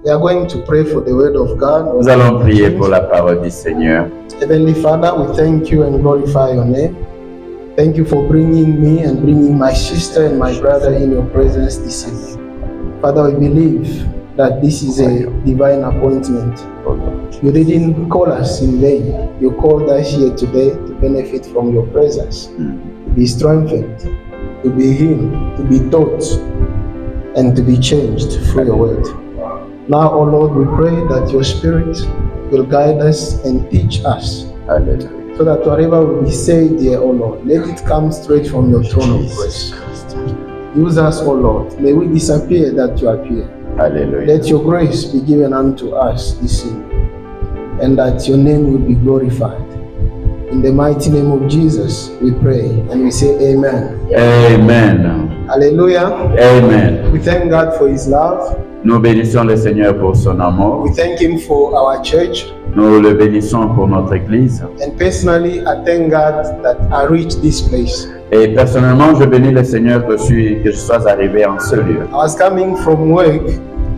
We are going to pray for the word of God. Nous allons prier pour la parole du Seigneur. Heavenly Father, we thank you and glorify your name. Thank you for bringing me and bringing my sister and my brother in your presence this evening. Father, we believe that this is a divine appointment. You didn't call us in vain. You called us here today to benefit from your presence, to be strengthened, to be healed, to be taught, and to be changed through your word. Now, O Lord, we pray that your Spirit will guide us and teach us. Hallelujah. So that whatever will be said here, O Lord, let it come straight from your throne of grace. Use us, O Lord. May we disappear that you appear. Hallelujah. Let your grace be given unto us this evening, and that your name will be glorified. In the mighty name of Jesus, we pray and we say amen. Amen. Hallelujah. Amen. We thank God for his love. Nous bénissons le Seigneur pour son amour. We thank him for our church. Nous le bénissons pour notre Église. And personally, I thank God that I reached this place. Et personnellement, je bénis le Seigneur que je sois arrivé en ce lieu. I was coming from work.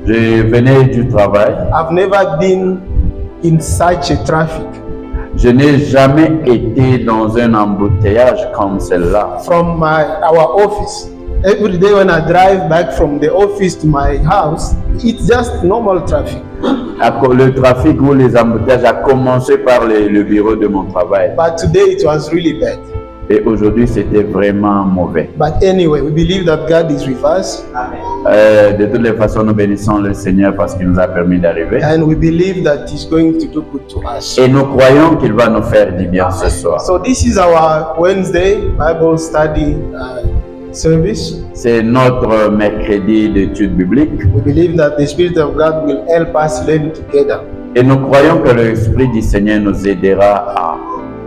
Je venais du travail. I've never been in such a traffic. Je n'ai jamais été dans un embouteillage comme celle-là. From our office. Every day when I drive back from the office to my house, it's just normal traffic. Le trafic ou les embouteillages a commencé par le bureau de mon travail. But today it was really bad. Et aujourd'hui, c'était vraiment mauvais. But anyway, we believe that God is with us. De toutes les façons, nous bénissons le Seigneur parce qu'il nous a permis d'arriver. And we believe that He's going to do good to us. Et nous croyons qu'il va nous faire du bien ce soir. So this is our Wednesday Bible study service. C'est notre mercredi d'études bibliques. We believe that the Spirit of God will help us learn together. Et nous croyons que l'Esprit du Seigneur nous aidera à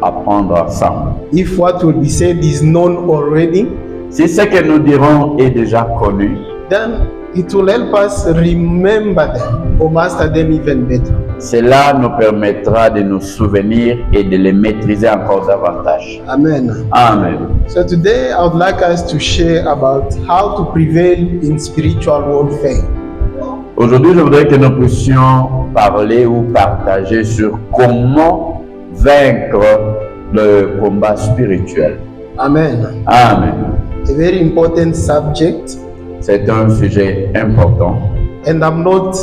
apprendre ensemble. If what will be said is known already, si ce que nous dirons est déjà connu, then it will help us remember them or master them even better. Cela nous permettra de nous souvenir et de les maîtriser encore davantage. Amen. Amen. So today I would like us to share about how to prevail in spiritual warfare. Aujourd'hui, je voudrais que nous puissions parler ou partager sur comment vaincre le combat spirituel. Amen. Amen. A very important subject. C'est un sujet important. And I'm not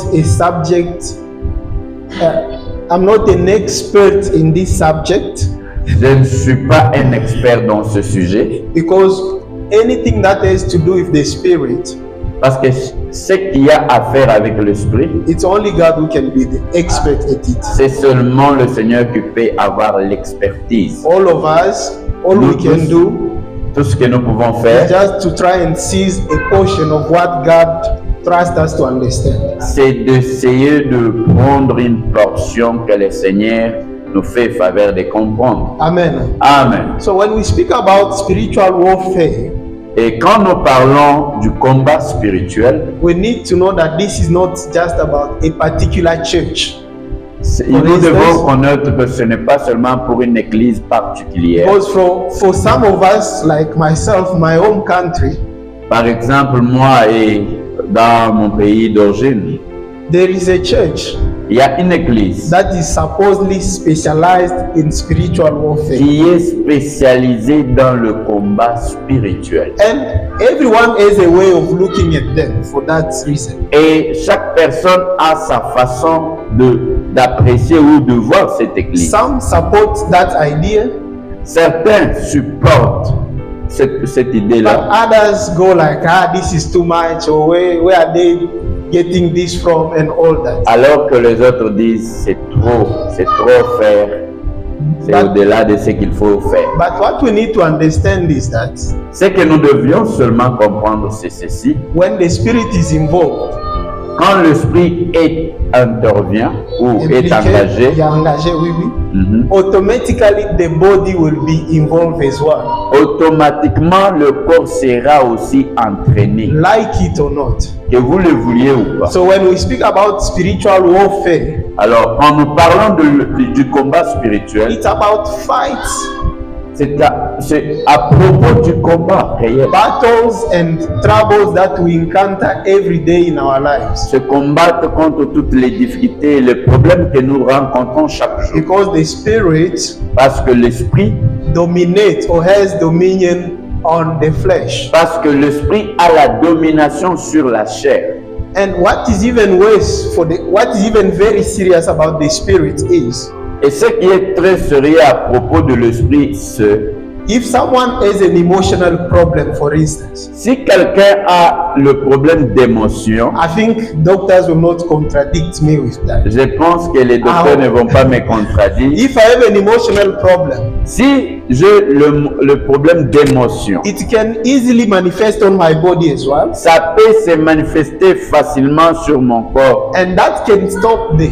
an expert in this subject. Je ne suis pas un expert dans ce sujet. Because anything that has to do with the spirit, parce que ce qu'il y a à faire avec l'esprit, it's only God who can be the expert at it. C'est seulement le Seigneur qui peut avoir l'expertise. All of us, all we can do, tout ce que nous pouvons faire, just to try and seize a portion of what God trusts us to understand. C'est d'essayer de prendre une portion que le Seigneur nous fait faveur de comprendre. Amen. Amen. So when we speak about spiritual warfare, et quand nous parlons du combat spirituel, we need to know that this is not just about a particular church. Nous devons connaître que ce n'est pas seulement pour une église particulière. Because for some of us, like myself, my home country, par exemple, moi et dans mon pays d'origine, there is a church. Il y a une église that is supposedly specialized in spiritual warfare. Qui est spécialisée dans le combat spirituel. And everyone has a way of looking at them for that reason. Et chaque personne a sa façon d'apprécier ou de voir cette église. Some support that idea. Certains supportent cette idée-là. But others go like, this is too much, or where are they getting this from and all that. Alors que les autres disent c'est trop faire, c'est au-delà de ce qu'il faut faire. But what we need to understand is that ce que nous devions seulement comprendre c'est ceci. When the Spirit is involved, quand l'esprit intervient ou est engagé, automatically the body will be involved as well. Automatiquement le corps sera aussi entraîné. Like it or not. Que vous le vouliez ou pas. So when we speak about spiritual warfare, alors quand nous parlons du combat spirituel, it's about fights C'est à propos du combat réel. Battles and troubles that we encounter every day in our lives. Se combattre contre toutes les difficultés et les problèmes que nous rencontrons chaque jour. Because the Spirit Parce que l'esprit, dominates or has dominion on the flesh. parce que l'esprit a la domination sur la chair. And what is even worse what is even very serious about the Spirit is, Et ce qui est très sérieux à propos de l'esprit, c'est if someone has an emotional problem, for instance, si quelqu'un a le problème d'émotion, I think doctors will not contradict me with that. je pense que les docteurs ne vont pas me contredire. If I have an emotional problem, Si j'ai le problème d'émotion, it can easily manifest on my body as well, ça peut se manifester facilement sur mon corps and that can stop there.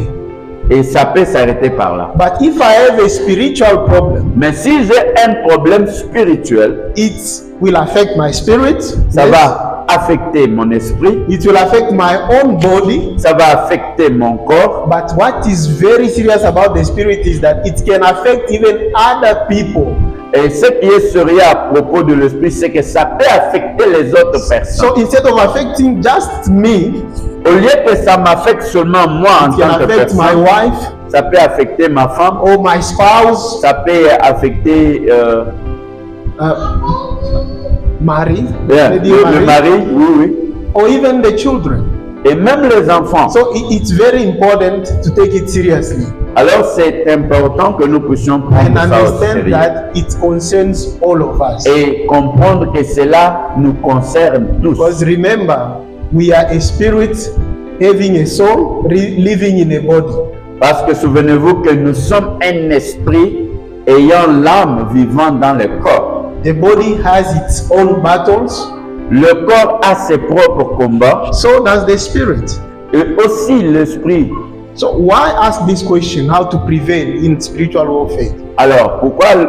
et ça peut s'arrêter par là. But if I have a spiritual problem, Mais si j'ai un problème spirituel, it will affect my spirit, ça yes. va affecter mon esprit, It will affect my own body. ça va affecter mon corps. But what is very serious about the spirit is that it can affect even other people. Et ce qui est sérieux à propos de l'esprit, c'est que ça peut affecter les autres personnes. So instead of affecting just me, Au lieu que ça m'affecte seulement moi en it can tant que affect my personne, wife ça peut affecter ma femme, or my spouse, ça peut affecter Mary, le Mary, mari, oui, or even the children. et même les enfants. So it's very important to take it seriously Alors c'est important que nous puissions and prendre ça au understand sérieux that it concerns all of us. et comprendre que cela nous concerne tous. Because remember, we are a spirit having a soul, living in a body. Parce que souvenez-vous que nous sommes un esprit ayant l'âme vivant dans le corps. The body has its own battles, Le corps a ses propres combats so does the spirit. et aussi l'esprit. So why ask this question, how to prevail in spiritual warfare? Alors,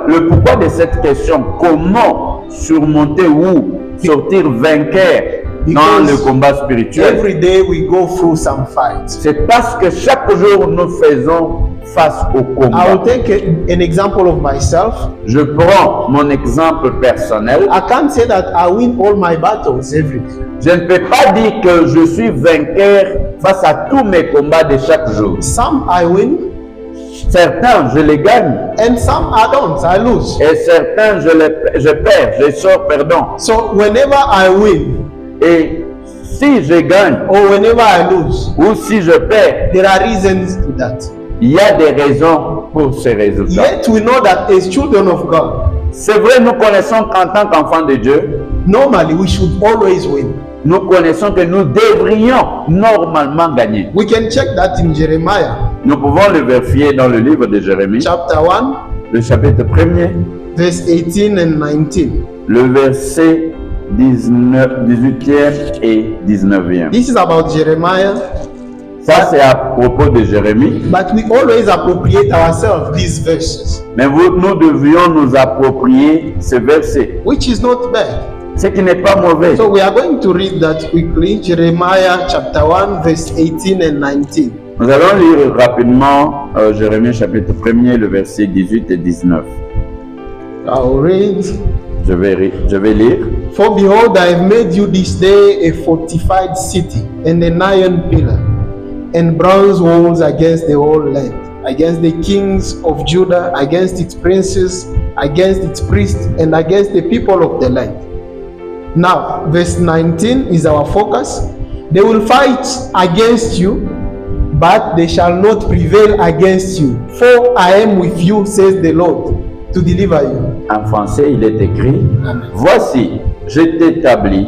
le pourquoi de cette question, comment surmonter ou sortir vainqueur dans le combat spirituel? Every day we go through some fights. C'est parce que chaque jour nous faisons face au I combat. will take an example of myself. Je prends mon exemple personnel. I can't say that I win all my battles every day. Je ne peux pas dire que je suis vainqueur face à tous mes combats de chaque jour. Some I win Certains, je les gagne. and some I don't, I lose. Et certains, je perds, je sors perdant. So whenever I win Et si je gagne or whenever I lose, ou si je perds, there are reasons to that. il y a des raisons pour ces résultats. Yet we know that as children of God, C'est vrai, nous connaissons qu'en tant qu'enfants de Dieu, normally we should always win. nous connaissons que nous devrions normalement gagner. We can check that in Jeremiah Nous pouvons le vérifier dans le livre de Jérémie, chapter 1, le chapitre 1er, verse 18 and 19. le verset 18e et 19e. This is about Jeremiah, Ça, c'est à propos de Jérémie. but we always appropriate ourselves these verses, Mais nous devions nous approprier ce verset, which is not bad. ce qui n'est pas mauvais. So we are going to read that quickly. Jeremiah chapter 1, verse 18 and 19. Nous allons lire rapidement Jérémie chapitre 1er, le verset 18 et 19. I'll read. Je vais lire. For behold, I have made you this day a fortified city, and an iron pillar, and bronze walls against the whole land, against the kings of Judah, against its princes, against its priests, and against the people of the land. Now, verse 19 is our focus. They will fight against you, but they shall not prevail against you. For I am with you, says the Lord, to deliver you. En français, il est écrit: Amen. Voici, je t'établis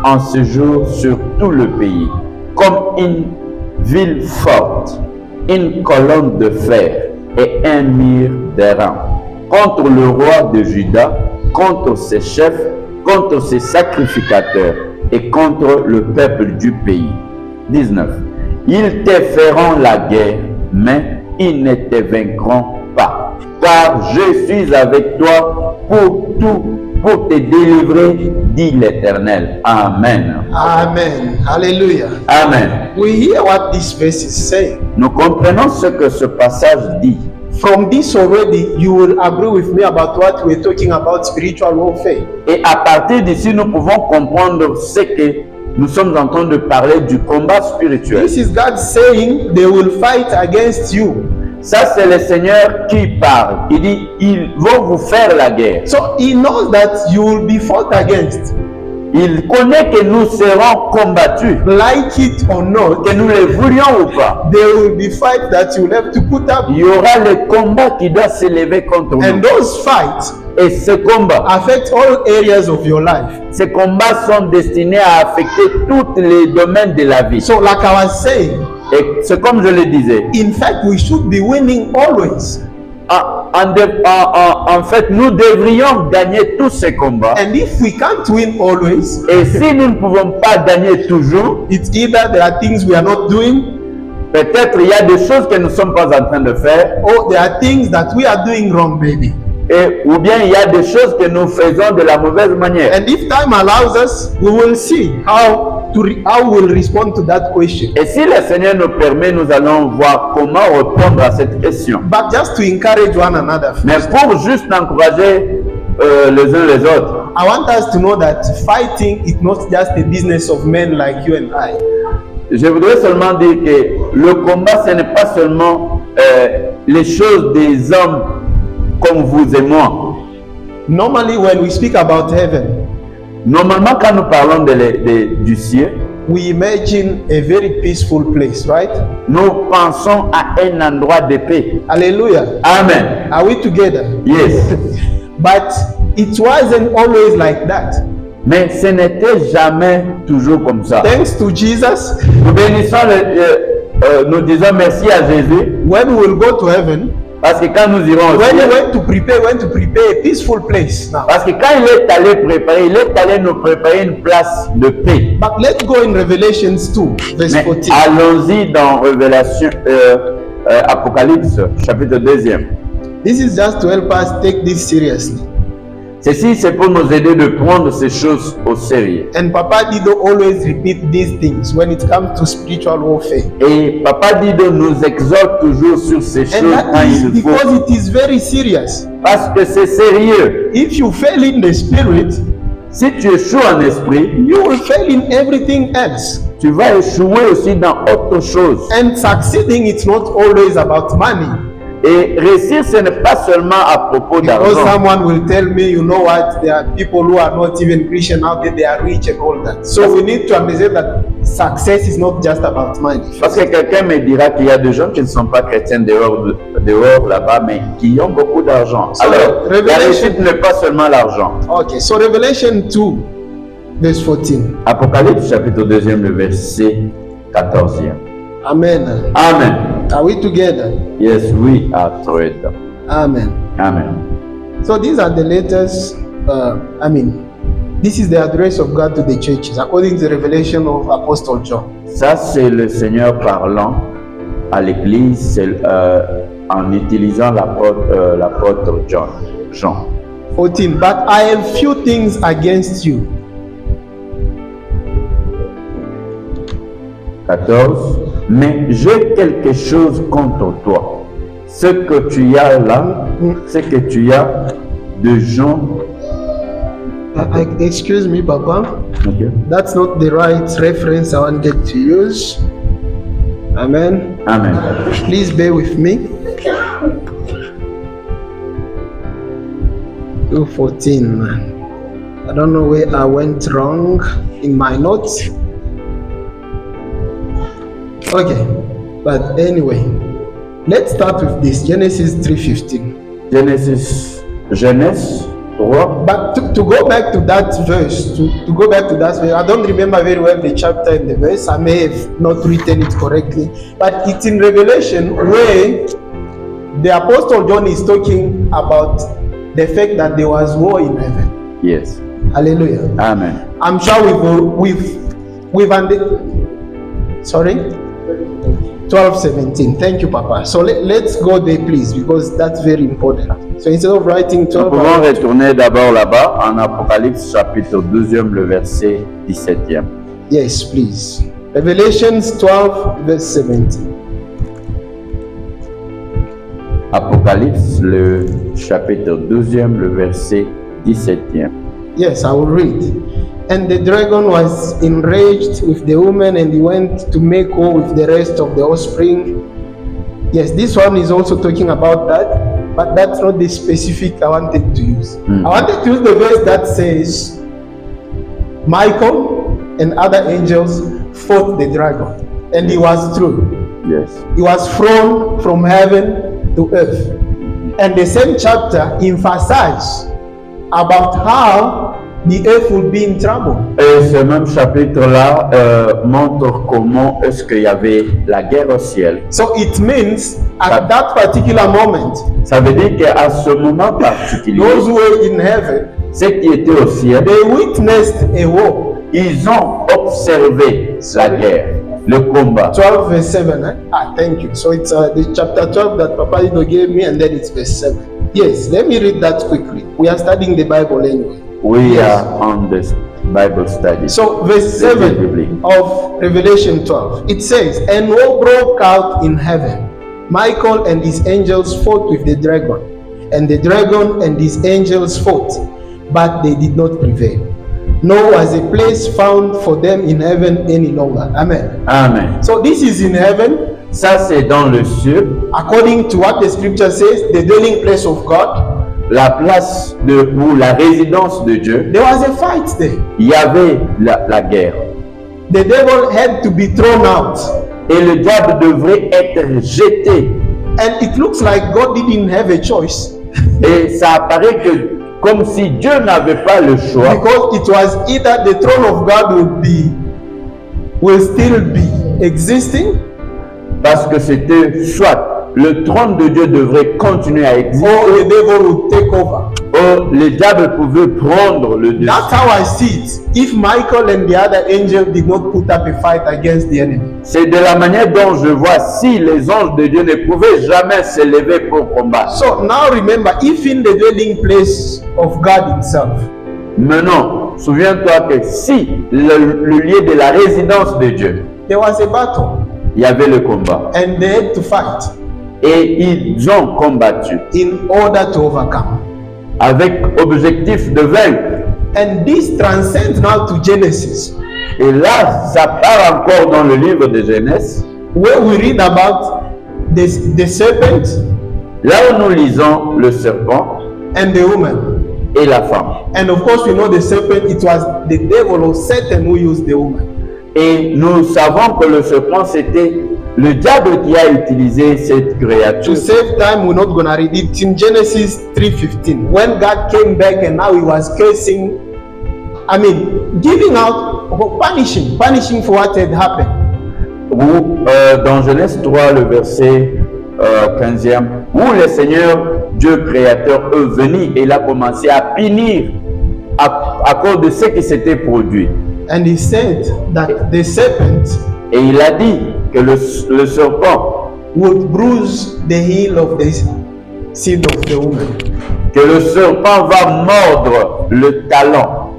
en ce jour sur tout le pays, comme une ville forte, une colonne de fer et un mur d'airain, contre le roi de Juda, contre ses chefs, contre ses sacrificateurs et contre le peuple du pays. 19. Ils te feront la guerre, mais ils ne te vaincront pas, car je suis avec toi pour te délivrer, dit l'Éternel. Amen. Amen. Hallelujah. Amen. We hear what this verse is saying. Nous comprenons ce que ce passage dit. from this already, you will agree with me about what we're talking about spiritual warfare. Et à partir d'ici, nous pouvons comprendre ce que nous sommes en train de parler du combat spirituel. This is God saying they will fight against you. Ça, c'est le Seigneur qui parle. Il dit, ils vont vous faire la guerre. So he knows that you will be fought against. Il connaît que nous serons combattus, Like it or not, que nous le voulions ou pas. there will be fights that you will have to put up. Il y aura le combat qui doit s'élever contre nous. And those fights Et ce combat, affect all areas of your life. ces combats sont destinés à affecter tous les domaines de la vie. So like I was saying, Et c'est comme je le disais. in fact, we should be winning always. En fait, nous devrions gagner tous ces combats. And if we can't win always, Et si nous ne pouvons pas gagner toujours, it's either there are things we are not doing, peut-être il y a des choses que nous ne sommes pas en train de faire, or there are things that we are doing wrong, maybe. ou bien il y a des choses que nous faisons de la mauvaise manière. And if time allows us, we will see how we'll respond to that question. Et si le Seigneur nous permet, nous allons voir comment répondre à cette question. But just to encourage one another, Mais pour juste encourager les uns les autres, I want us to know that fighting is not just a business of men like you and I. je voudrais seulement dire que le combat, ce n'est pas seulement les choses des hommes comme vous et moi. Normally, when we speak about heaven, Normalement, quand nous parlons du ciel, we imagine a very peaceful place, right? nous pensons à un endroit de paix. Hallelujah. Amen. Are we together? Yes. But it wasn't always like that. Mais ce n'était jamais toujours comme ça. Thanks to Jesus, Nous bénissons, nous disons merci à Jésus, when we will go to heaven, parce que quand nous irons au when he ciel, went to prepare a peaceful place now. parce que quand il est allé préparer, il est allé nous préparer une place de paix. But let's go in Revelations 2, verse Mais 14. allons-y dans Révélation, Apocalypse, chapitre 2e. This is just to help us take this seriously. Ceci, c'est pour nous aider de prendre ces choses au sérieux. And Papa Dido always repeat these things when it comes to spiritual warfare. Et Papa Dido nous exhorte toujours sur ces And choses that quand is il faut. because it is very serious. Parce que c'est sérieux. If you fail in the spirit, Si tu échoues en esprit, you will fail in everything else. tu vas échouer aussi dans autre chose. And succeeding, it's not always about money. Et réussir, ce n'est pas seulement à propos Because d'argent. someone will tell me, you know what, there are people who are not even Christian out there, they are rich and all that. So we need to understand that success is not just about money. Parce que quelqu'un me dira qu'il y a des gens qui ne sont pas chrétiens dehors là-bas, mais qui ont beaucoup d'argent. So, Alors, la Revelation- réussite n'est pas seulement l'argent. Okay, so Revelation 2, verse 14. Apocalypse chapitre 2e, le verset 14e. Amen. Amen. Are we together? Yes, we are together. Amen. Amen. So these are the letters, this is the address of God to the churches, according to the revelation of Apostle John. Ça, c'est le Seigneur parlant à l'Église en utilisant l'apôtre Jean. 14. But I have few things against you. 14. Mais j'ai quelque chose contre toi. Ce que tu as là, c'est que tu as de gens. Excuse me, Papa. Okay. That's not the right reference I wanted to use. Amen. Amen. Please bear with me. 2:14. I don't know where I went wrong in my notes. Okay, but anyway, let's start with this. Genesis 3:15. Genèse 3. But to go back to that verse, to go back to that verse, I don't remember very well the chapter and the verse. I may have not written it correctly, but it's in Revelation where the Apostle John is talking about the fact that there was war in heaven. Yes. Hallelujah. Amen. I'm sure sorry? 12:17. Thank you, Papa. So let's go there, please, because that's very important. So instead of writing Nous 12, pouvons retourner d'abord là-bas en Apocalypse chapitre 12e, le verset 17e. yes, please. Revelations 12, verse 17. Apocalypse, le chapitre 12e, le verset 17e. Yes, I will read. And the dragon was enraged with the woman, and he went to make war with the rest of the offspring. Yes, this one is also talking about that, but that's not the specific I wanted to use. I wanted to use the verse that says, Michael and other angels fought the dragon, and he was through. Yes. He was thrown from heaven to earth. And the same chapter emphasizes about how the earth will be in trouble. Et ce même chapitre-là montre comment est-ce qu'il y avait la guerre au ciel. So it means at that particular moment, Ça veut dire qu'à ce moment particulier, those who were in heaven, ceux qui étaient au ciel, they witnessed a war. ils ont observé la guerre, le combat. 12 verse 7. Thank you. So it's the chapter 12 that Papa Ido gave me, and then it's verse 7. Yes, let me read that quickly. We are studying the Bible anyway. We Yes. are on this Bible study. So verse 7 of Revelation 12, it says, And war broke out in heaven. Michael and his angels fought with the dragon, and the dragon and his angels fought, but they did not prevail. Nor was a place found for them in heaven any longer. Amen. Amen. So this is in heaven, Ça, c'est dans le ciel, according to what the scripture says, the dwelling place of God. la place ou la résidence de Dieu. There was a fight there. Il y avait la guerre. The devil had to be thrown out. Et le diable devrait être jeté. And it looks like God didn't have a choice. Et ça apparaît que comme si Dieu n'avait pas le choix. Because it was either the throne of God will still be existing, Parce que c'était soit le trône de Dieu devrait continuer à exister, or the devil will take over. ou le diable pouvait prendre le dessus. That's how I see it. If Michael and the other angel did not put up a fight against the enemy. C'est de la manière dont je vois si les anges de Dieu ne pouvaient jamais s'élever pour combattre. So now remember, if in the dwelling place of God himself, Maintenant, souviens-toi que si le lieu de la résidence de Dieu, there was a battle il y avait le combat. and they had to fight Et ils ont combattu in order to overcome. avec objectif de vaincre. And this transcends now to Genesis, Et là, ça part encore dans le livre de Genèse, where we read about the serpent là où nous lisons le serpent and the woman. et la femme. And of course, we know the serpent, it was the devil or Satan who used the woman. Et nous savons que le serpent, c'était le diable qui a utilisé cette To créature. save time, we're not going to read it. In Genesis 3:15, when God came back and now he was cursing, giving out, punishing for what had happened. Où, dans Genèse 3, le verset 15e, où le Seigneur, Dieu créateur, est venu et il a commencé à punir à cause de ce qui s'était produit. And he said that the serpent Et il a dit que le serpent, would bruise the heel of the seed of the woman. que le serpent va mordre le talon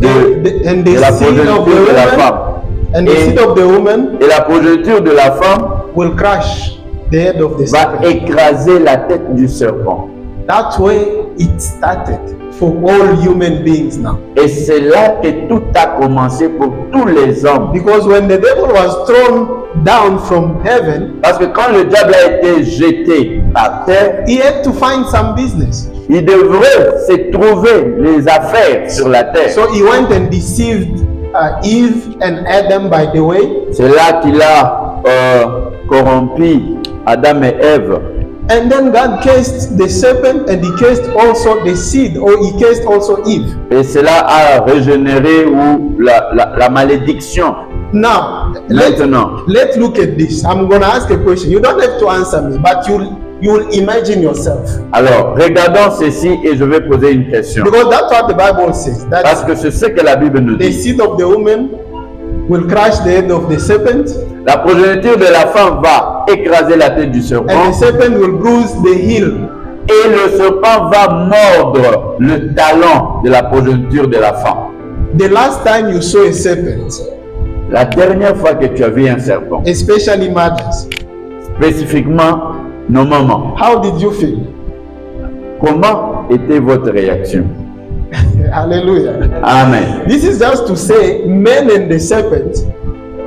And the de la seed of progéniture de la the femme. woman, and the seed of the woman Et la progéniture de la femme will crush the head of the va serpent. écraser la tête du serpent. That's where it started for all human beings now. Et c'est là que tout a commencé pour tous les hommes. Because when the devil was thrown down from heaven, Parce que quand le diable a été jeté par terre, he had to find some business. il devrait se trouver les affaires sur la terre. So he went and deceived Eve and Adam by the way. C'est là qu'il a corrompu Adam et Ève. And then God cursed the serpent and he cursed also the seed, or he cursed also Eve. Et cela a régénéré la malédiction. Now, Maintenant, let's look at this. I'm going to ask a question. You don't have to answer me, but you'll imagine yourself. alors regardons ceci et je vais poser une question. Because that's what the Bible says. Parce That que c'est ce que la Bible nous the dit. seed of the woman will crush the head of the serpent, La progéniture de la femme va écraser la tête du and the serpent serpent will bruise the heel. et le serpent va mordre le talon de la progéniture de la femme. The last time you saw a serpent, La dernière fois que tu as vu un serpent, especially mothers, spécifiquement nos mamans. How did you feel? Comment était votre réaction? Hallelujah. Amen. This is just to say, men and the serpent,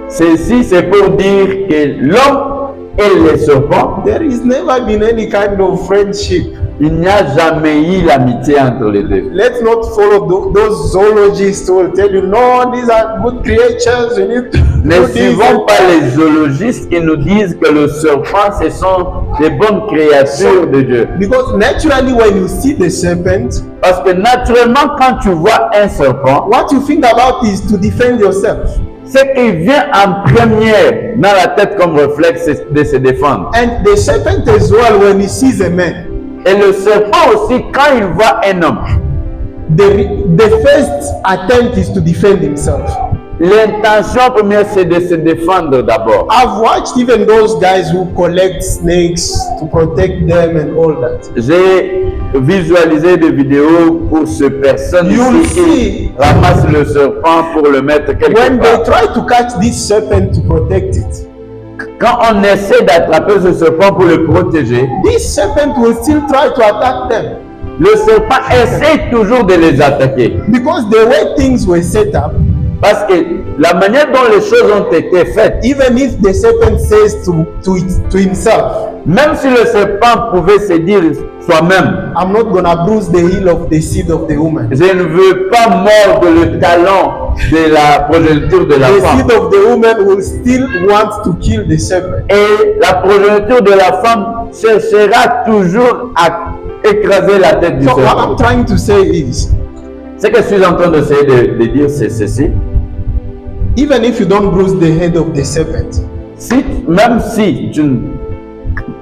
Ceci, c'est pour dire que l'homme et les serpents, there is never been any kind of friendship. il n'y a jamais eu l'amitié entre les deux. Let's not follow those zoologists who will tell you, no, these are good creatures. You need to Ne do this. suivons pas les zoologistes qui nous disent que le serpent, ce sont des bonnes créatures de Dieu. Because naturally, when you see the serpent, Parce que naturellement, quand tu vois un serpent, what you think about is to defend yourself. ce qui vient en première dans la tête comme réflexe, c'est de se défendre. And the serpent as well, when he sees a man, Et le serpent aussi, quand il voit un homme, the first attempt is to defend himself. l'intention première, c'est de se défendre d'abord. I've watched even those guys who collect snakes to protect them and all that. J'ai visualisé des vidéos où ces personnes You'll ici see. ramassent le serpent pour le mettre quelque When they part. try to catch this serpent to protect it, Quand on essaie d'attraper ce serpent pour le protéger, this serpent will still try to attack them. le serpent essaie toujours de les attaquer. Because the way things were set up, Parce que la manière dont les choses ont été faites, even if the serpent says to himself, même si le serpent pouvait se dire soi-même, I'm not gonna bruise the heel of the seed of the woman. je ne veux pas mordre le talon de la progéniture de la The femme. seed of the woman will still want to kill the serpent. Et la progéniture de la femme cherchera toujours à écraser la tête du So what serpent. I'm trying to say is, Ce que je suis en train d'essayer de dire, c'est ceci. even if you don't bruise the head of the serpent, Si, même si tu ne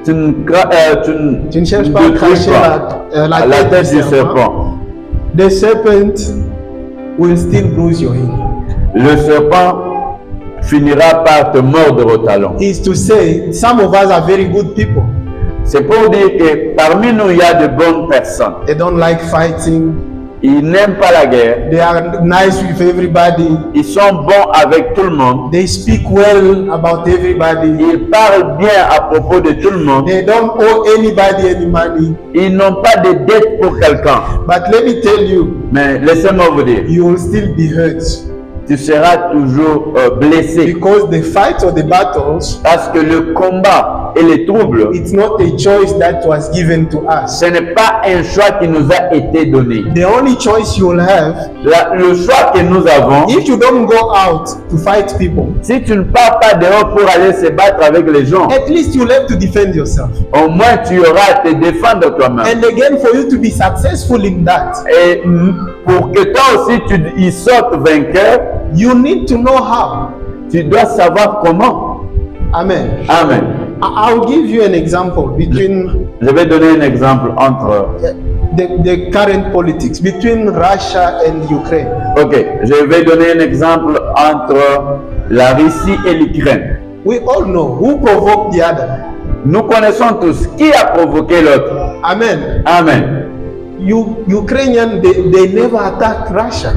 tu ne cherches pas à détruis cracher pas la tête du serpent, the serpent will still bruise your heel. le serpent finira par te mordre au talon. Is to say, some of us are very good people. C'est pour dire que parmi nous, il y a de bonnes personnes. They don't like fighting. Ils n'aiment pas la guerre. They are nice with everybody. Ils sont bons avec tout le monde. They speak well about everybody. Ils parlent bien à propos de tout le monde. They don't owe anybody any money. Ils n'ont pas de dette pour quelqu'un. But let me tell you, Mais laissez-moi vous dire, you will still be hurt. tu seras toujours blessé. Because the fight or the battles, Parce que le combat et les troubles, it's not a choice that was given to us. ce n'est pas un choix qui nous a été donné. The only choice you'll have, Le choix que nous avons, if you don't go out to fight people, si tu ne pars pas dehors pour aller se battre avec les gens, at least you'll have to defend yourself. au moins tu auras à te défendre toi-même. And again, for you to be successful in that, Et pour que toi aussi tu y sortes vainqueur, you need to know how. tu dois savoir comment. Amen. Amen. I'll give you an example between Je vais donner un exemple entre... the current politics between Russia and Ukraine. Ok, je vais donner un exemple entre la Russie et l'Ukraine. We all know who provoked the other. Nous connaissons tous qui a provoqué l'autre. Amen. Amen. Ukrainian, they never attacked Russia.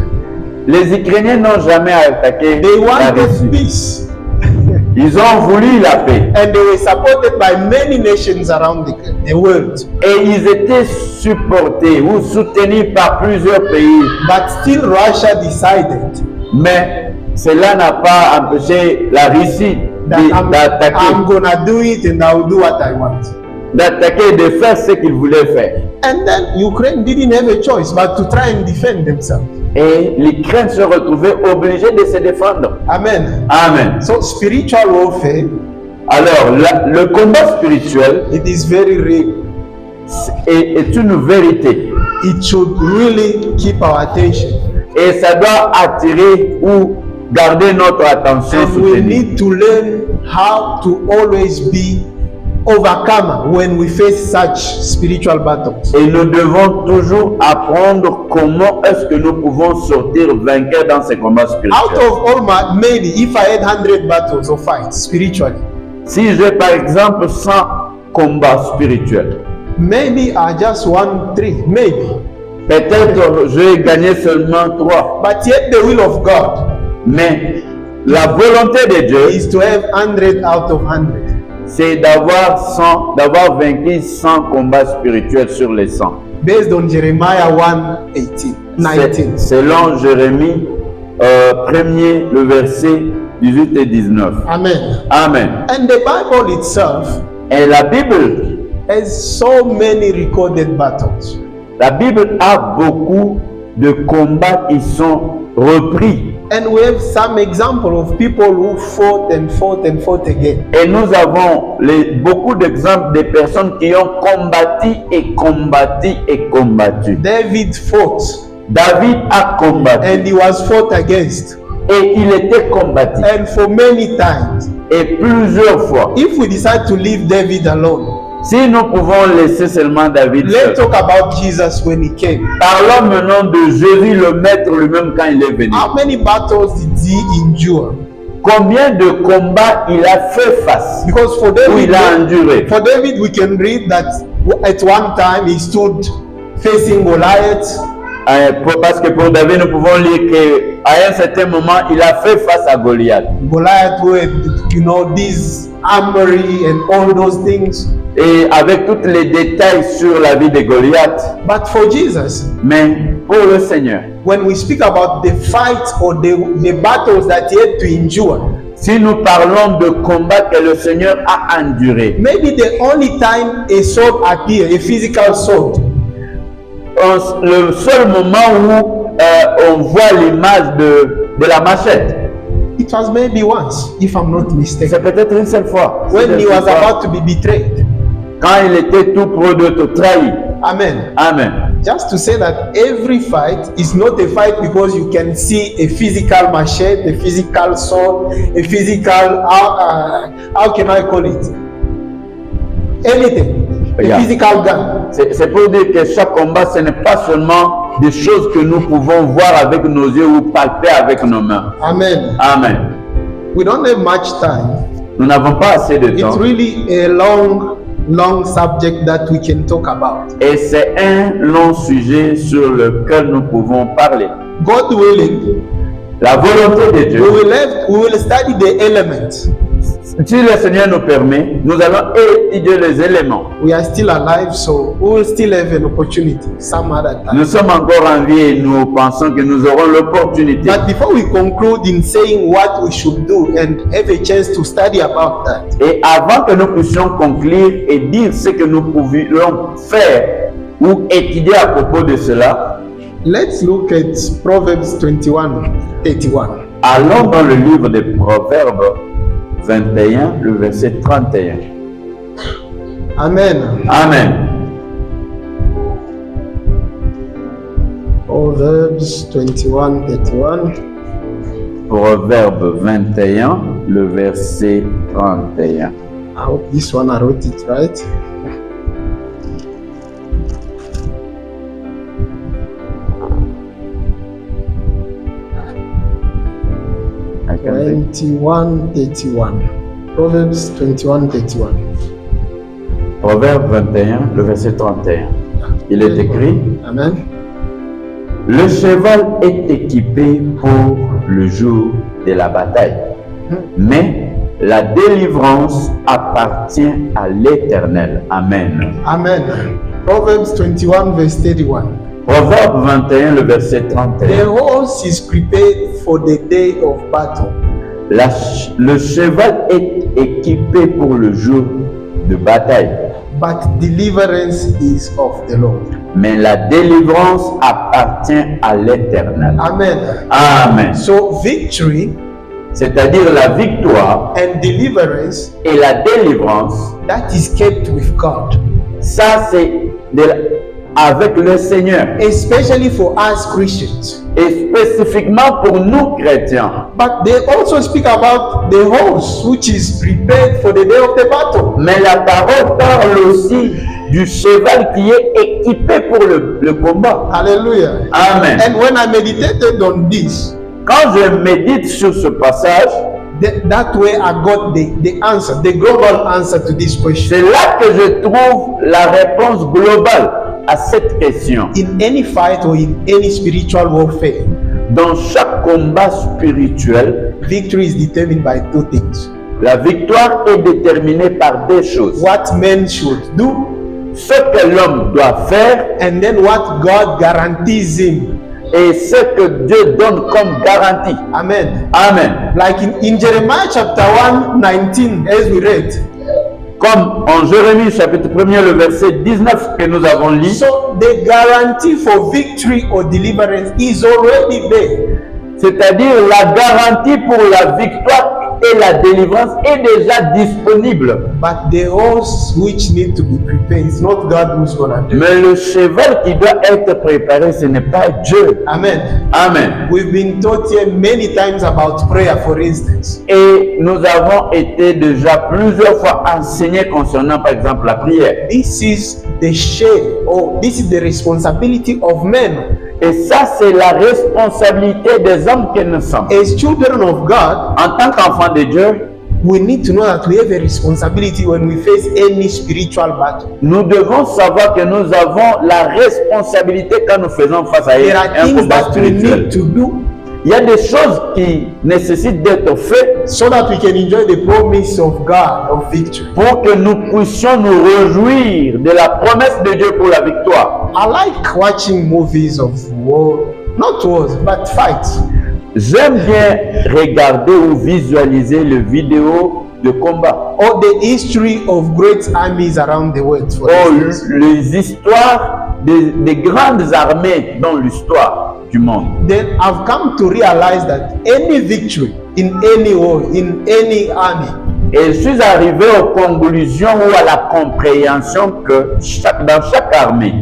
Les Ukrainiens n'ont jamais attaqué They la wanted Russie. peace. Ils ont voulu la paix. And they were supported by many nations around the world. Et ils étaient supportés ou soutenus par plusieurs pays. But still Russia decided Mais cela n'a pas empêché la Russie that I'm d'attaquer, gonna do it and I'll do what I want. d'attaquer et de faire ce qu'ils voulaient faire. And then Ukraine didn't have a choice but to try and defend themselves. Et l'Ukraine se retrouvait obligée de se défendre. Amen. Amen. So spiritual warfare, Alors, le combat spirituel it is very real. est une vérité. It should really keep our attention. Et ça doit attirer ou garder notre attention And we soutenue. need to learn how to always be overcomer when we face such spiritual battles. Et nous devons toujours apprendre comment est-ce que nous pouvons sortir vainqueurs dans ces combats Out spirituels. of all my, maybe if I had 100 battles or fights spiritually, Si j'ai par exemple 100 combats spirituels, maybe I just won 3, maybe. peut-être j'ai gagné seulement 3. But yet the will of God Mais la volonté de Dieu, is to have 100 out of 100. c'est d'avoir vaincu 100 combats spirituels sur les 100. Based on Jeremiah 1:18, 19. Selon Jérémie 1er, le verset 18 et 19. Amen. Amen. And the Bible itself Et la Bible has so many recorded battles. La Bible a beaucoup de combats qui sont repris. And we have some example of people who fought and fought and fought again. Et nous avons beaucoup d'exemples de personnes qui ont combattu et combattu et combattu. David fought David a combattu and he was fought against. et il était combattu. And for many times, Et plusieurs fois, if we decide to leave David alone, si nous pouvons laisser seulement David let's seul. talk about Jesus when he came. Parlons maintenant de Jésus, le Maître lui-même, quand il est venu. How many battles did he endure? Combien de combats il a fait face, Because for ou David, il a enduré. for David, we can read that at one time he stood facing Goliath. Parce que pour David, nous pouvons lire qu'à un certain moment, il a fait face à Goliath. Goliath with, this armory and all those things. Et avec tous les détails sur la vie de Goliath. But for Jesus, Mais pour le Seigneur, when we speak about the fight or the battles that he had to endure, si nous parlons de combat que le Seigneur a enduré, maybe the only time a sword appeared, a physical sword, le seul moment où on voit l'image de la machette, it was maybe once, if I'm not c'est mistaken, peut-être une seule fois. when he was C'est about to be betrayed. quand il était tout près d'être trahi. Amen. Amen. Just to say that every fight is not a fight because you can see a physical machete, a physical sword, a physical, how can I call it? Anything. A Yeah. physical gun. C'est pour dire que chaque combat, ce n'est pas seulement des choses que nous pouvons voir avec nos yeux ou palper avec nos mains. Amen. Amen. We don't have much time. Nous n'avons pas assez de temps. It's really a long subject that we can talk about. Et c'est un long sujet sur lequel nous pouvons parler. God willing, La volonté de Dieu. we will study the elements. Si le Seigneur nous permet, nous allons étudier les éléments. We are still alive, so we will still have an opportunity some other time. Nous sommes encore en vie et nous pensons que nous aurons l'opportunité. But before we conclude in saying what we should do and have a chance to study about that, Et avant que nous puissions conclure et dire ce que nous pouvions faire ou étudier à propos de cela, let's look at Proverbs 21:31. allons dans le livre des Proverbes 21, le verset 31. Amen. Amen. Proverbs 21:31. Proverbe 21, le verset 31. I hope this one I wrote it right. I can read. 21:31. Proverbs 21:31. Proverbe 21, le verset 31. Il est écrit: Amen. le cheval est équipé pour le jour de la bataille, mais la délivrance appartient à l'Éternel. Amen. Amen. Proverbs 21:31. Proverbe 21, le verset The 31. horse is prepared for the day of battle, Le cheval est équipé pour le jour de bataille, but deliverance is of the Lord. mais la délivrance appartient à l'Éternel. Amen. Amen. So victory C'est-à-dire la victoire and deliverance, et la délivrance, that is kept with God, ça c'est avec le Seigneur. especially for us Christians. Et spécifiquement pour nous chrétiens. But they also speak about the horse which is prepared for the day of the battle. Mais la parole parle aussi du cheval qui est équipé pour le combat. Hallelujah. Amen. And when I meditated on this, Quand je médite sur ce passage, that way I got the answer, the global answer to this question. c'est là que je trouve la réponse globale à cette question. In any fight or in any spiritual warfare, Dans chaque combat spirituel, victory is determined by two things: La victoire est déterminée par des choses. what men should do, Ce que l'homme doit faire and then what God guarantees him. et ce que Dieu donne comme garantie. Amen. Amen. Like in Jeremiah chapter 1:19, as we read. Comme en Jérémie chapitre 1er, le verset 19 que nous avons lu, So the guarantee for victory or deliverance is already there. c'est-à-dire la garantie pour la victoire et la délivrance est déjà disponible. But the horse which need to be prepared, it's not God who's gonna do it. Mais le cheval qui doit être préparé, ce n'est pas Dieu. Amen. Amen. We've been taught here many times about prayer, for instance. Et nous avons été déjà plusieurs fois enseignés concernant par exemple la prière. This is the share, or this is the responsibility of men. Et ça, c'est la responsabilité des hommes que nous sommes. As children of God, En tant qu'enfants de Dieu, we need to know that we have a responsibility when we face any spiritual battle. nous devons savoir que nous avons la responsabilité quand nous faisons face à There are un things combat that we spirituel. need to do Il y a des choses qui nécessitent d'être faites so that we can enjoy the promise of God of victory. pour que nous puissions nous réjouir de la promesse de Dieu pour la victoire. I like watching movies of war, not wars, but fights. J'aime bien regarder ou visualiser les vidéos de combat. Or the history of great armies around the world. For Oh, instance. les histoires des grandes armées dans l'histoire du monde. Then I've come to realize that any victory in any war, in any army, Et je suis arrivé aux conclusions ou à la compréhension que dans chaque armée,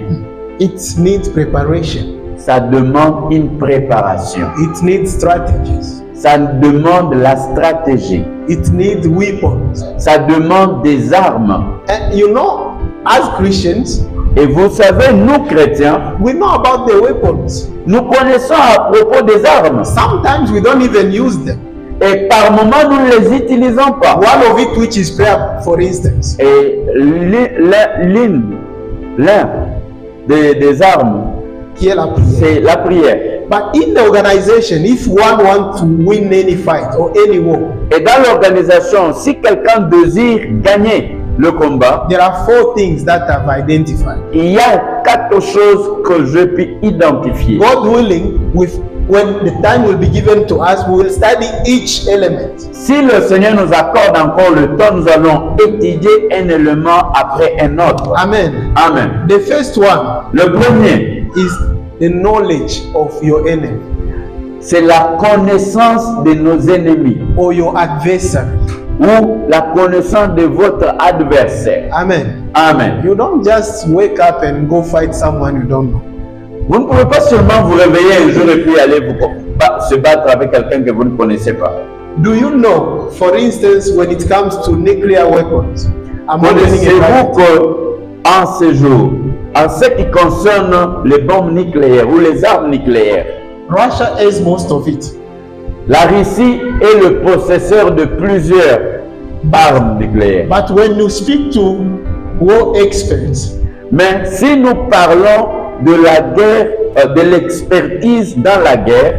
it needs preparation. ça demande une préparation. It needs strategies. Ça demande la stratégie. It needs weapons. Ça demande des armes. And you know, as Christians, Et vous savez, nous chrétiens, we know about the weapons. nous connaissons à propos des armes. Sometimes we don't even use them. Et par moments, nous ne les utilisons pas. One of it, which is prayer, for instance. Et l'un des armes, Qui est la prière. c'est la prière. But in the organization, if one wants to win any fight or any war, Et dans l'organisation, si quelqu'un désire gagner le combat, there are 4 things that I've identified. il y a 4 choses que je peux identifier. God willing, when the time will be given to us, we will study each element. Si le Seigneur nous accorde encore le temps, nous allons étudier un élément après un autre. Amen. Amen. The first one Le premier, is the knowledge of your enemy c'est la connaissance de nos ennemis or your adversary. ou la connaissance de votre adversaire. Amen. Amen. You don't just wake up and go fight someone you don't know. Vous ne pouvez pas seulement vous réveiller un jour et puis aller se battre avec quelqu'un que vous ne connaissez pas. Do you know, for instance, when it comes to nuclear weapons? I'm opening a Connaissez-vous bracket. que en ce jour, en ce qui concerne les bombes nucléaires ou les armes nucléaires, Russia has most of it. la Russie est le possesseur de plusieurs armes nucléaires. But when you speak to war experts, Mais si nous parlons de la guerre, de l'expertise dans la guerre,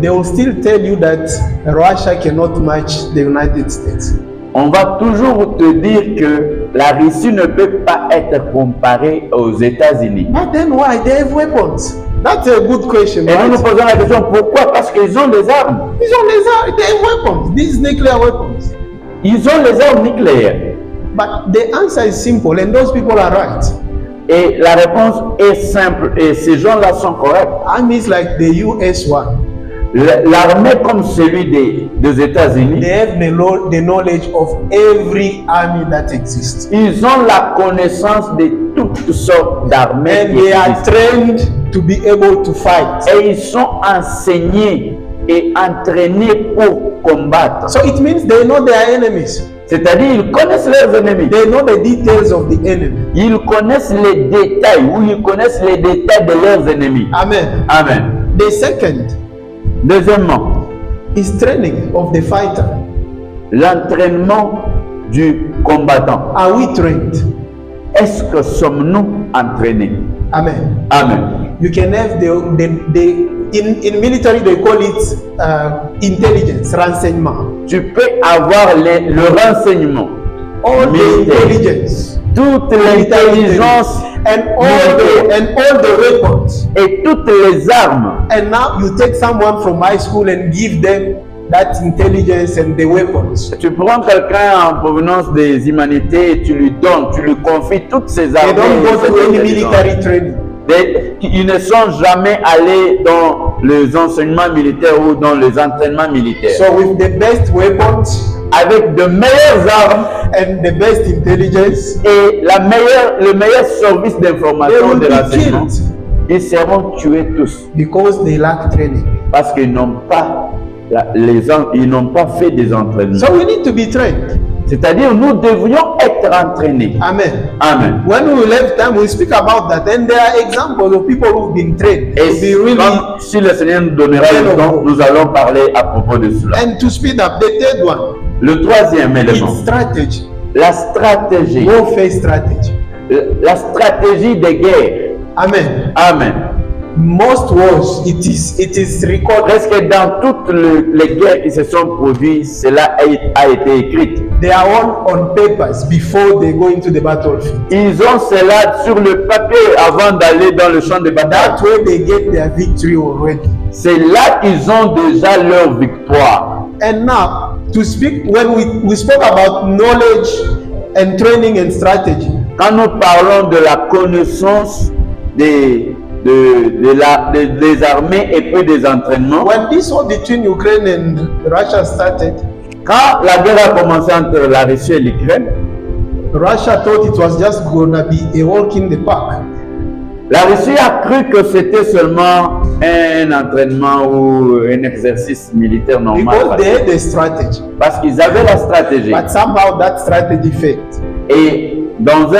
they will still tell you that Russia cannot match the United States. on va toujours te dire que la Russie ne peut pas être comparée aux États-Unis. But then why? They have weapons. That's a good question, Et nous nous right? posons la question, pourquoi? Parce qu'ils ont des armes. These are they have weapons. These nuclear weapons. Ils ont les armes nucléaires. But the answer is simple, and those people are right. Et la réponse est simple, et ces gens-là sont corrects. Armies like the US one, L'armée comme celui des États-Unis, they have the knowledge of every army that exists. ils ont la connaissance de toutes sortes d'armées And qui they are existent. trained to be able to fight. Et ils sont enseignés et entraînés pour combattre. So it means they know their enemies. C'est-à-dire, ils connaissent leurs ennemis. They know the details of the enemy. Ils connaissent les détails, ou ils connaissent les détails de leurs ennemis. Amen. Amen. The second Deuxièmement, is training of the fighter. l'entraînement du combattant. Are we trained? Est-ce que sommes-nous entraînés? Amen. Amen. You can have in military they call it intelligence, renseignement. Tu peux avoir le renseignement, All the militaire, intelligence. toute l'intelligence And all the weapons. et toutes les armes. And now you take someone from high school and give them that intelligence and the weapons. Tu prends quelqu'un en provenance des humanités et tu lui donnes, tu lui confies toutes ces They armes. don't go et to cette any intelligence. military training. Ils ne sont jamais allés dans les enseignements militaires ou dans les entraînements militaires. So with the best weapons Avec de meilleures armes and the best intelligence, et le meilleur service they d'information will de be renseignement, killed ils seront tués tous because they lack training. parce qu'ils n'ont pas ils n'ont pas fait des entraînements. So we need to be trained. C'est-à-dire, nous devrions être entraînés. Amen. Amen. When we will have time, we'll speak about that. And there are examples of people who've been trained Et to be really, comme si le Seigneur nous donnera le temps, nous allons parler à propos de cela. and to speed up. The third one, Le troisième élément, it's strategy, la stratégie. warfare strategy. La stratégie des guerres. Amen. Amen. Most wars, it is recorded. Presque dans toutes les guerres qui se sont produites, cela a été écrit. They are on papers before they go into the battlefield. Ils ont cela sur le papier avant d'aller dans le champ de bataille. That way they get their victory already. C'est là qu'ils ont déjà leur victoire. And now, to speak, when we spoke about knowledge and training and strategy, Quand nous parlons de la connaissance des armées et puis des entraînements, when this war between Ukraine and Russia started, quand la guerre a commencé entre la Russie et l'Ukraine, Russia thought it was just gonna be a walk in the park. la Russie a cru que c'était seulement un entraînement ou un exercice militaire normal. Because they had a strategy. Parce qu'ils avaient la stratégie. But somehow that strategy failed. Et dans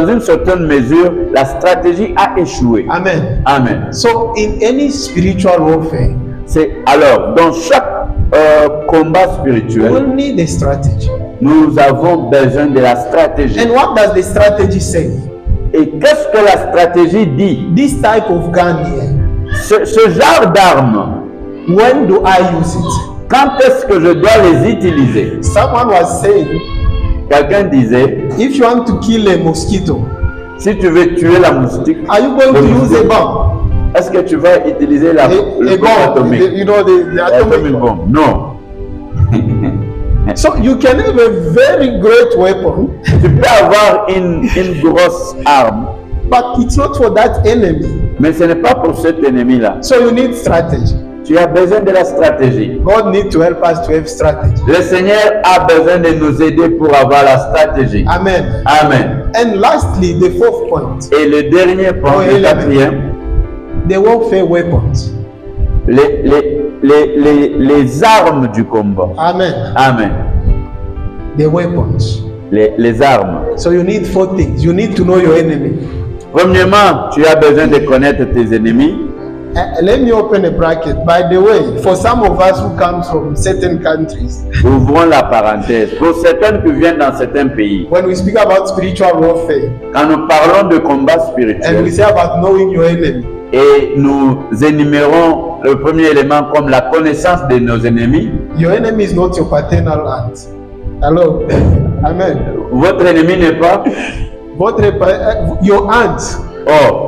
une certaine mesure, la stratégie a échoué. Amen. Amen. So in any spiritual warfare, Alors, dans chaque combat we spirituel, will need a strategy. nous avons besoin de la stratégie. And what does the strategy say? Et qu'est-ce que la stratégie dit? This type of gun here, Ce genre d'armes, when do I use it? quand est-ce que je dois les utiliser? Someone was saying, Quelqu'un disait, if you want to kill a mosquito, si tu veux tuer la moustique, are you going to use a bomb? est-ce que tu vas utiliser A le bombe bomb, atomique? you know, the atomic Atomic bomb. bomb? Non. So you can have a very great weapon, Tu peux avoir une grosse arme, but it's not for that enemy. mais ce n'est pas pour cet ennemi-là. So you need strategy. Tu as besoin de la stratégie. God needs to help us to have strategy. Le Seigneur a besoin de nous aider pour avoir la stratégie. Amen. Amen. And lastly, the fourth point, Et le dernier point, Oh, le élément. quatrième, the warfare weapons. les armes du combat. Amen. Amen. The weapons. Les armes. So you need four things. You need to know your enemy. Premièrement, tu as besoin de connaître tes ennemis. Let me open a bracket. By the way, for some of us who come from certain countries, Ouvrons la parenthèse. Pour certaines qui viennent dans certains pays, when we speak about spiritual warfare quand nous parlons de combat and we spirituel say about knowing your enemy, et nous énumérons le premier élément comme la connaissance de nos ennemis, your enemy is not your paternal aunt. Hello. Amen. votre ennemi n'est pas Your aunt.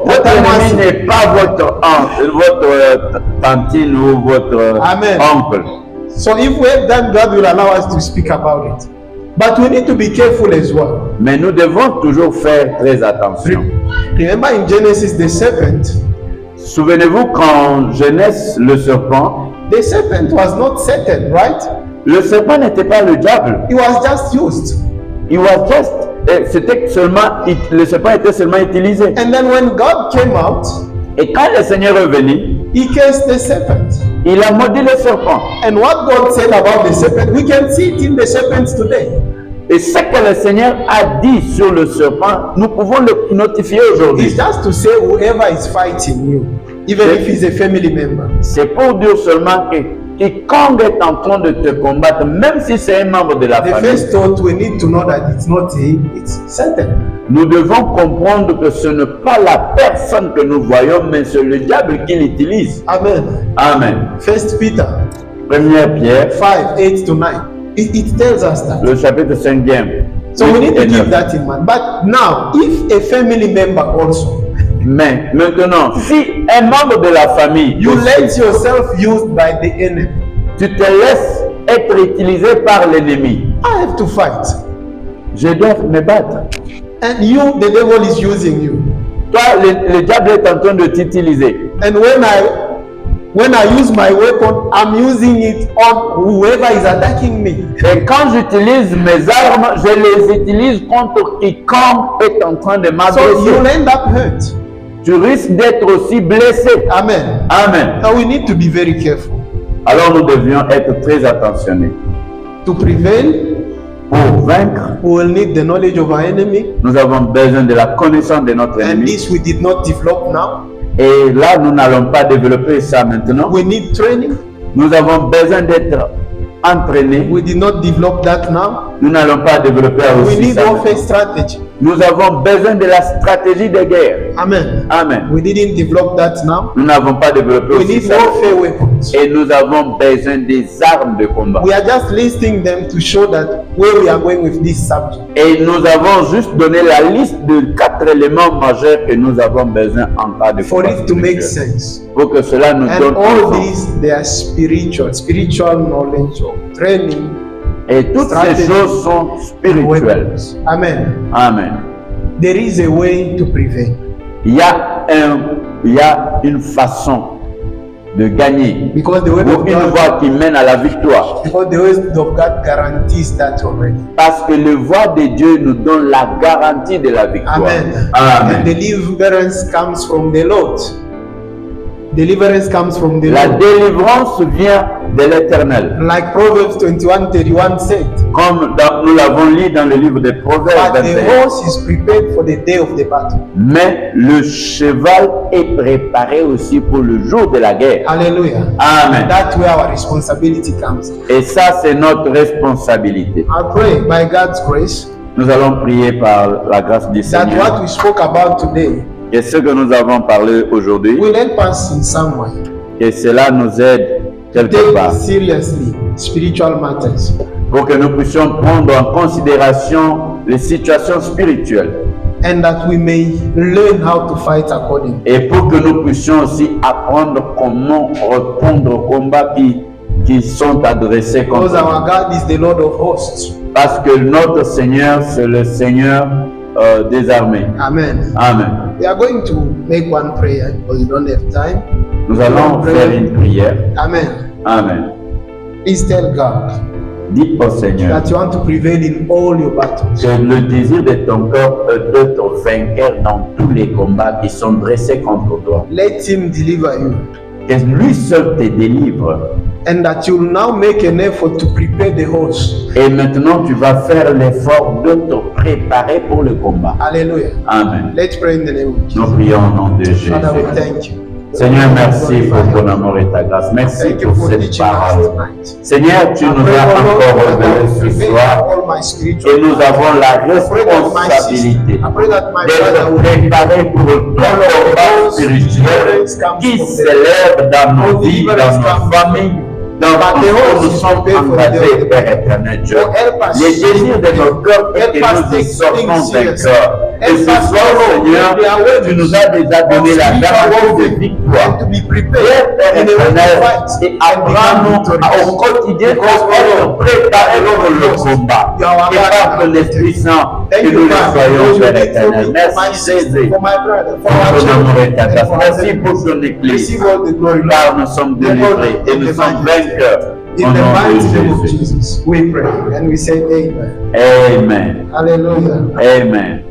votre ennemi n'est pas votre tantine ou votre Amen. oncle. So if we have done, God will allow us to speak about it. But we need to be careful as well. Mais nous devons toujours faire très attention. Remember in Genesis, the serpent Souvenez-vous qu'en Genèse, le serpent was not Satan, right? le serpent n'était pas le diable. It was just used. Il was just, c'était seulement, le serpent était seulement utilisé. And then when God came out, Et quand le Seigneur est venu, he cursed the serpent. il a maudit le serpent. And what God said about the serpent, we can see it in the serpents today. Et ce que le Seigneur a dit sur le serpent, nous pouvons le notifier aujourd'hui. It's just to say whoever is fighting you, even if he's a family member, C'est pour dire seulement que quiconque est en train de te combattre, même si c'est un membre de la the famille, first thought we need to know that it's not him, it's Satan. nous devons comprendre que ce n'est pas la personne que nous voyons, mais c'est le diable qui l'utilise. Amen. Amen. First Peter Première Pierre, 5, 8 to 9. It tells us that. le chapitre 5e. So we need to 8 et 9. keep that in mind. But now, if a family member also, Mais maintenant, si un membre de la famille, you aussi, let yourself used by the enemy, tu te laisses être utilisé par l'ennemi, I have to fight. je dois me battre. And you, the devil is using you. Toi, le diable est en train de t'utiliser. And when I use my weapon, I'm using it on whoever is attacking me. Et quand j'utilise mes armes, je les utilise contre quiconque est en train de So m'agresser. you'll end up hurt. Tu risques d'être aussi blessé. Amen. Amen. Now we need to be very careful. Alors nous devions être très attentionnés. To prevail, Pour vaincre, we will need the knowledge of our enemy. nous avons besoin de la connaissance de notre And ennemi. this we did not develop now. Et là, nous n'allons pas développer ça maintenant. We need training. Nous avons besoin d'être entraînés. We did not develop that now. Nous n'allons pas développer We aussi need ça. warfare strategy. Nous avons besoin de la stratégie de guerre. Amen. Amen. We didn't develop that now. Nous n'avons pas développé We aussi need ça. warfare weapons. Et nous avons besoin des armes de combat. We are just listing them to show that where we are going with this subject. Et nous avons juste donné la liste de 4 éléments majeurs que nous avons besoin en cas de For combat it to make spirituel. sense. Pour que cela nous And donne all ensemble. these, they are spiritual knowledge of training. Et toutes strategy, ces choses sont spirituelles. weapons. Amen. Amen. There is a way to prevail. Il y a une façon de gagner. Because the word Ou of une God, voie qui mène à la victoire. because the word of God guarantees that already. Parce que le voie de Dieu nous donne la garantie de la victoire. Amen. Amen. And deliverance comes from the Lord. Deliverance comes from the La Lord. délivrance vient de l'Éternel. Like Proverbs 21:31 said, Comme nous l'avons lu dans le livre des Proverbes but the 21. horse is prepared for the day of the battle. Mais le cheval est préparé aussi pour le jour de la guerre. Hallelujah. Amen. That's where our responsibility comes. Et ça, c'est notre responsabilité. I pray by God's grace Nous allons prier par la grâce du that Seigneur. what we spoke about today Et ce que nous avons parlé aujourd'hui, will help us in some way. que cela nous aide quelque Take part. seriously spiritual matters. Pour que nous puissions prendre en considération les situations spirituelles. And that we may learn how to fight accordingly. Et pour que nous puissions aussi apprendre comment répondre aux combats qui sont adressés contre Because our nous. God is the Lord of hosts. Parce que notre Seigneur, c'est le Seigneur des armées. Amen. Amen. We are going to make one prayer because we don't have time. Nous allons faire une prière. Amen. Amen. Please tell God Dis au Seigneur that you want to prevail in all your battles. que le désir de ton cœur est d'être vainqueur dans tous les combats qui sont dressés contre toi. Let Him deliver you. Que lui seul te délivre. And that you will now make an effort to prepare the horse. Et maintenant, tu vas faire l'effort de te préparer pour le combat. Hallelujah. Amen. Let's pray in the name of Nous Jesus. prions au nom de Jésus. Father, we thank you. Seigneur, merci pour ton amour et ta grâce. Merci Thank you pour for cette teaching us parole. tonight. Seigneur, tu I nous pray, as oh Lord, encore that I révélé will ce prevail soir all my spiritual et nous avons la I pray that my sister, responsabilité I pray that my brother d'être will préparés pour le combat spirituel qui s'élève dans nos vies, dans nos familles, dans tout ce que nous sommes engagés, Père éternel Dieu. Les désirs de nos cœurs est que nous y sortons vainqueurs. Et ce soir, Seigneur, tu nous as déjà donné la garantie de victoire. Père éternel, et apprends-nous au quotidien à être préparés pour le combat. Et par ton Esprit Saint, que nous le soyons, Père éternel. Merci Jésus pour ton amour et ta grâce. Merci pour ton Église, car nous sommes délivrés et nous sommes vainqueurs. Au In the nom mighty name de of Jésus. Jesus, we pray and we say amen. Amen. Hallelujah. Amen.